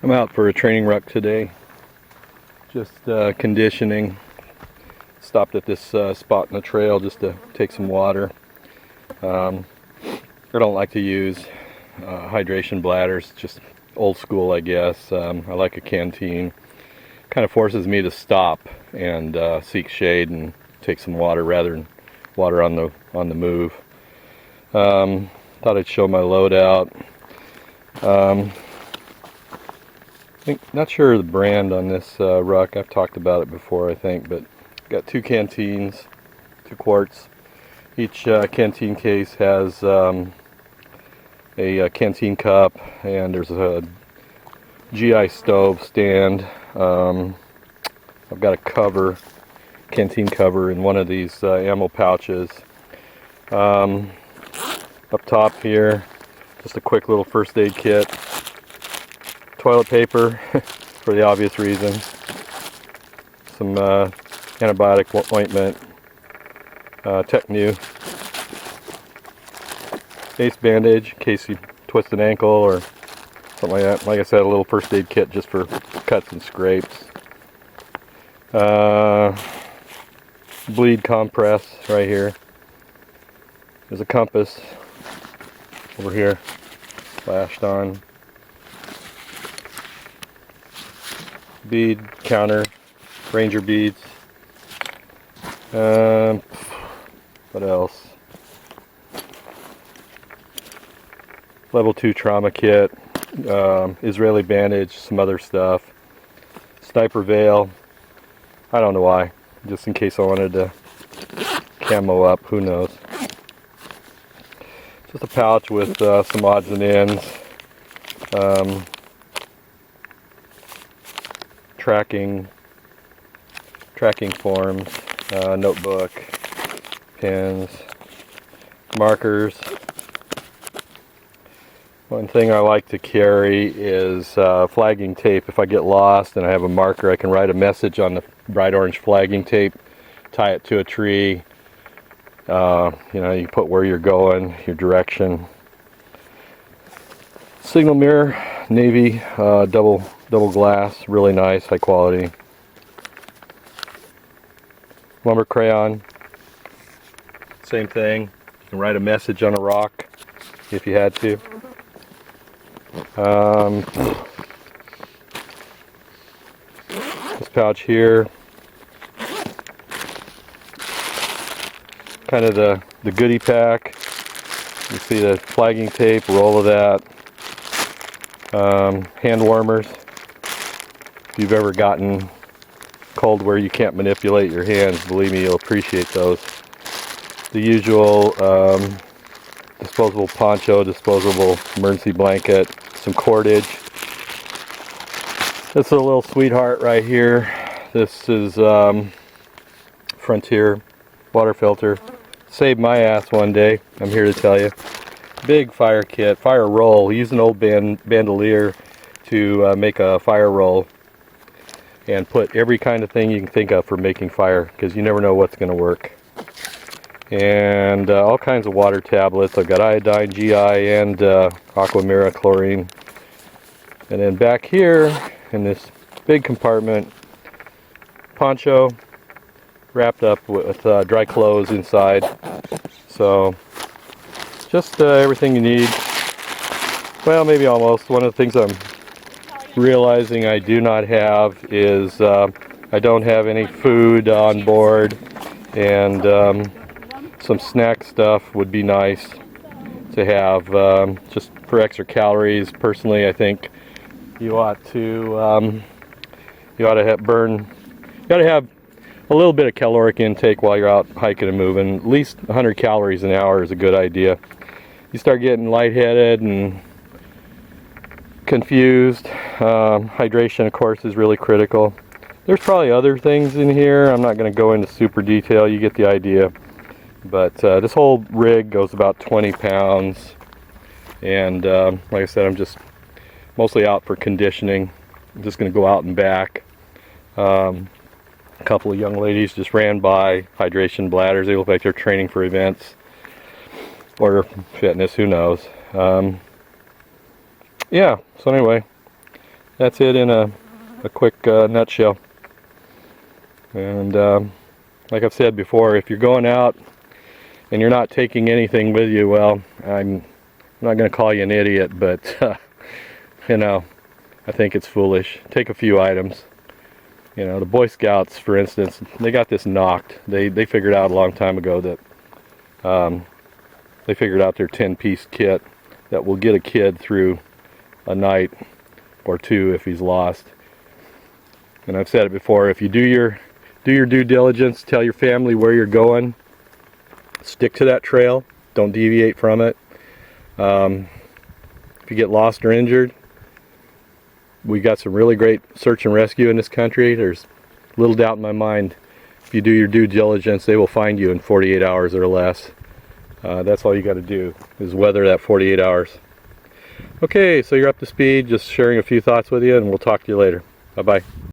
I'm out for a training ruck today, just conditioning. Stopped at this spot in the trail just to take some water. I don't like to use hydration bladders, just old school I guess. I like a canteen. Kind of forces me to stop and seek shade and take some water rather than water on the move. Thought I'd show my loadout. Not sure of the brand on this ruck. I've talked about it before, I think, but got two canteens, 2 quarts. Each canteen case has a canteen cup, and there's a GI stove stand. I've got a canteen cover in one of these ammo pouches. Up top here, just a quick little first aid kit. Toilet paper for the obvious reason. Some antibiotic ointment. Tech-New. Ace bandage in case you twist an ankle or something like that. Like I said, a little first aid kit just for cuts and scrapes. Bleed compress right here. There's a compass over here, flashed on. Bead counter, ranger beads. What else? Level 2 trauma kit, Israeli bandage, some other stuff. Sniper veil. I don't know why. Just in case I wanted to camo up. Who knows? Just a pouch with some odds and ends. Tracking forms, notebook, pens, markers. One thing I like to carry is flagging tape. If I get lost and I have a marker, I can write a message on the bright orange flagging tape, tie it to a tree. You put where you're going, your direction. Signal mirror, navy, double glass, really nice, high quality. Lumber crayon, same thing. You can write a message on a rock if you had to. This pouch here, kind of the goodie pack. You see the flagging tape, roll of that. Hand warmers. If you've ever gotten cold where you can't manipulate your hands, believe me, you'll appreciate those. The usual disposable poncho, disposable emergency blanket, some cordage. This is a little sweetheart right here. This is Frontier water filter. Saved my ass one day, I'm here to tell you. Big fire kit, fire roll. Use an old bandolier to make a fire roll and put every kind of thing you can think of for making fire, because you never know what's going to work. And all kinds of water tablets. I've got iodine, GI, and Aquamira chlorine. And then back here in this big compartment, poncho wrapped up with dry clothes inside. So just everything you need. Well, maybe almost. One of the things I'm realizing I do not have is I don't have any food on board, and some snack stuff would be nice to have, just for extra calories. Personally, I think you ought to have a little bit of caloric intake while you're out hiking and moving. At least 100 calories an hour is a good idea. You start getting lightheaded and confused. Hydration, of course, is really critical. There's probably other things in here. I'm not going to go into super detail. You get the idea. But this whole rig goes about 20 pounds. And like I said, I'm just mostly out for conditioning. I'm just going to go out and back. A couple of young ladies just ran by, hydration bladders. They look like they're training for events or fitness, who knows. Yeah, so anyway, that's it in a quick nutshell. And like I've said before, if you're going out and you're not taking anything with you, well, I'm not going to call you an idiot, but you know, I think it's foolish. Take a few items. You know, the Boy Scouts, for instance, they got this knocked. They figured out a long time ago that they figured out their 10-piece kit that will get a kid through a night or two if he's lost. And I've said it before, if you do your due diligence, tell your family where you're going, stick to that trail, don't deviate from it. If you get lost or injured, we got some really great search and rescue in this country. There's little doubt in my mind, if you do your due diligence, they will find you in 48 hours or less. That's all you got to do, is weather that 48 hours. Okay, so you're up to speed, just sharing a few thoughts with you, and we'll talk to you later. Bye-bye.